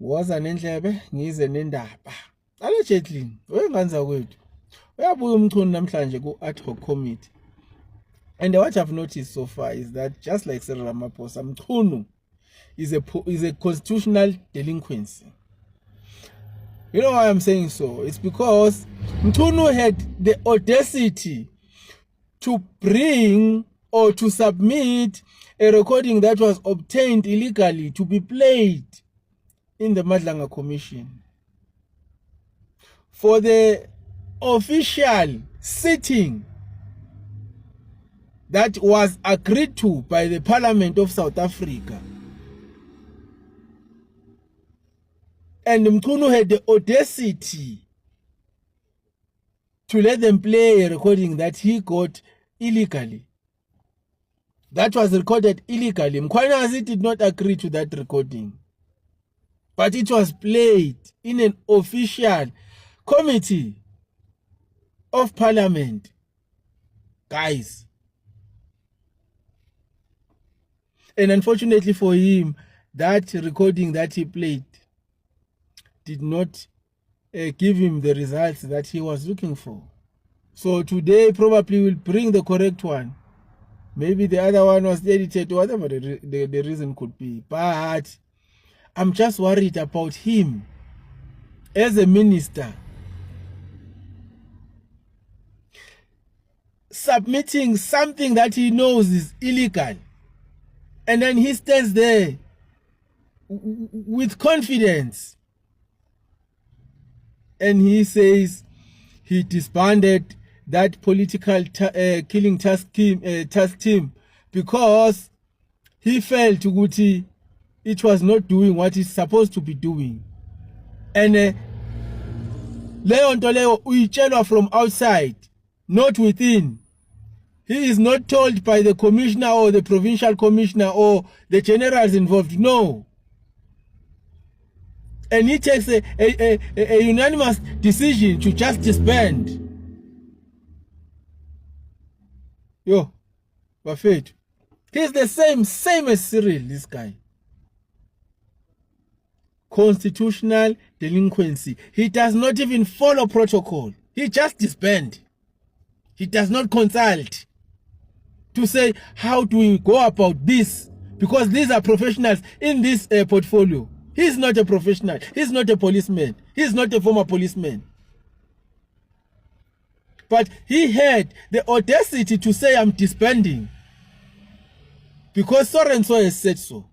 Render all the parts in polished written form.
Woza nendlebe ngize nendaba. Allegedly oyenganza kwethu. Uyabuya umchunu namhlanje ku ad hoc committee. And what I've noticed so far is that just like Cyril Ramaphosa, Mchunu is a constitutional delinquency. You know why I'm saying so? It's because Mchunu had the audacity to bring or to submit a recording that was obtained illegally to be played in the Madlanga Commission for the official sitting that was agreed to by the Parliament of South Africa. And Mchunu had the audacity to let them play a recording that he got illegally. That was recorded illegally. Mkhwanazi did not agree to that recording. But it was played in an official committee of Parliament. Guys. And unfortunately for him, that recording that he played did not give him the results that he was looking for. So today probably will bring the correct one. Maybe the other one was edited or whatever the reason could be. But I'm just worried about him as a minister. Submitting something that he knows is illegal. And then he stands there with confidence. And he says he disbanded that political killing task team because he felt Guti it was not doing what it's supposed to be doing. And Leon Toleo uyitshelwa from outside, not within. He is not told by the commissioner or the provincial commissioner or the generals involved. No. And he takes a unanimous decision to just disband. Yo, Buffett. He's the same as Cyril, this guy. Constitutional delinquency. He does not even follow protocol. He just disband. He does not consult to say, how do we go about this? Because these are professionals in this portfolio. He's not a professional. He's not a policeman. He's not a former policeman. But he had the audacity to say, I'm disbanding. Because so and so has said so.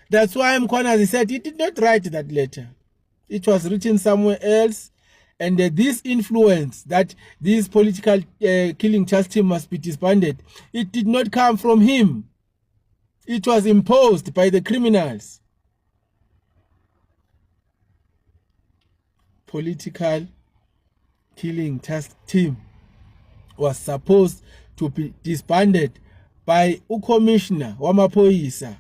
That's why Mkhwanazi said he did not write that letter. It was written somewhere else. And this influence that this political killing task team must be disbanded, it did not come from him. It was imposed by the criminals. Political killing task team was supposed to be disbanded by uCommissioner wamaPhoyisa.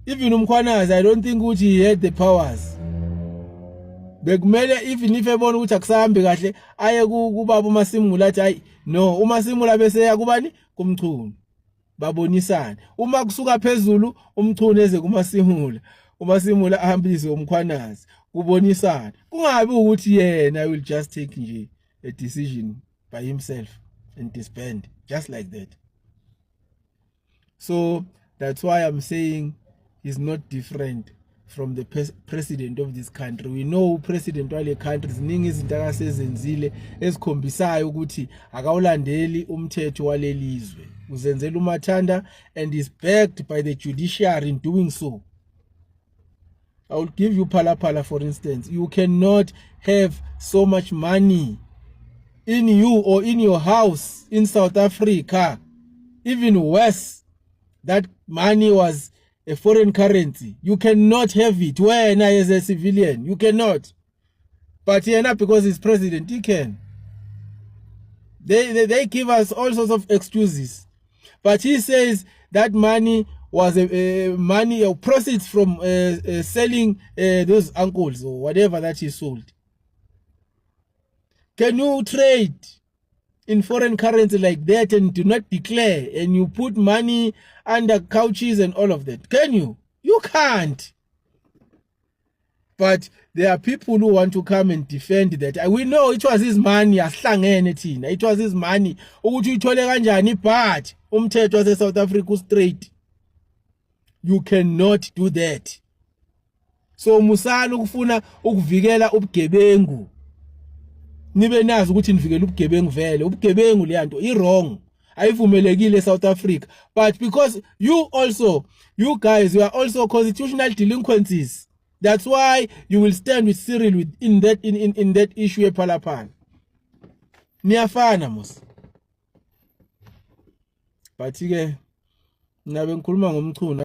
Even Mkhwanazi, I don't think he had the powers. Bekumele even if ebona ukuthi akusahambi kahle aye kubaba uMasimula athi hayi no uMasimula bese yakubani kumchunu babonisana uma kusuka phezulu umchunu eze kuMasimula uMasimula ahambise uMkhwanazi kubonisana kungabi ukuthi yena will just take nje a decision by himself and disband just like that. So that's why I'm saying he's not different from the president of this country. We know president wale country ziningi izinto akasezenzile ezikhombisayo ukuthi akawulandeli umthetho walelizwe. Uzenzela umathanda and is backed by the judiciary in doing so. I will give you Phala for instance. You cannot have so much money in you or in your house in South Africa. Even worse, that money was a foreign currency. You cannot have it when as a civilian. You cannot. But not because he's president, he can. They give us all sorts of excuses. But he says that money was money or proceeds from selling those uncles or whatever that he sold. Can you trade in foreign currency like that and do not declare, and you put money under couches and all of that? Can you? You can't. But there are people who want to come and defend that. We know it was his money, asihlangene thina. It was his money. Ukuthi uyithole kanjani, but umthetho wase South Africa straight. You cannot do that. So musana ukufuna ukuvikela ubugebengu. Nibe nazi ukuthi nivikela ubugebengu vele. Ubugebengu le yanto wrong. Ayivumelekile South Africa. But because you guys, you are also constitutional delinquencies. That's why you will stand with Cyril in that issue ePhalaPhala. Niyafana mos. But ke nabe ngikhuluma ngomchuna